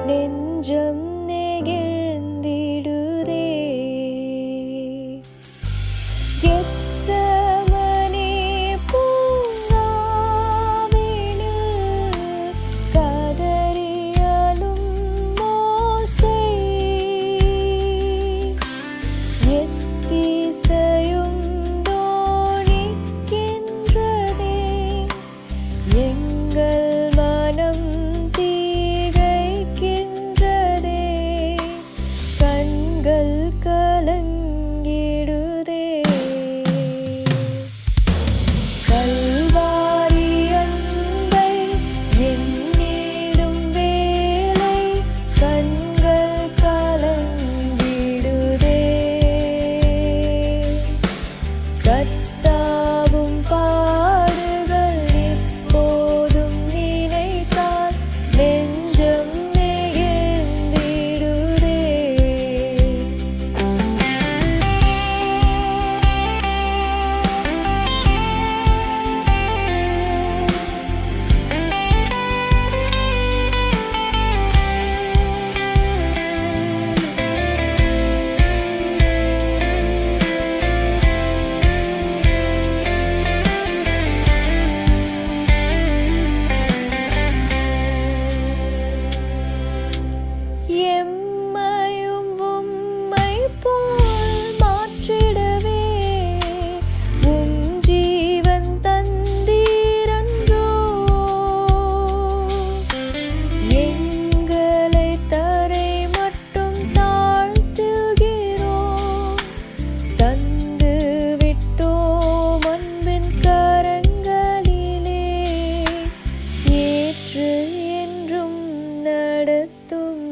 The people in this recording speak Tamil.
நெஞ்சம் நெகிழ்ந்திடுதே. கெத்செமனே பூங்காவினில் கதறியலும் மோசே, எத்திசையும் தோணிக்கின்றதே. எங்கள் மனம் தீகைக்கின்றதே, கண்கள் கலங்கிடுதே. கல்வாரி அன்பை எண்ணிடும் வேளை கண்கள் கலங்கிடுதே. கர்த்தாவும் பாடுகள் இப்போதும் நினைத்தால் நெஞ்சம் நெகிழ்ந்திடுதே. எம்மையும் உம்மை போல் மாற்றிடவே உம் ஜீவன் தந்தீரன்றோ. எங்களை தரை மட்டும் தாழ்த்துகிறோம், தந்து விட்டோம் அன்பின் கரங்களிலே. ஏற்று என்றும் நடத்தும்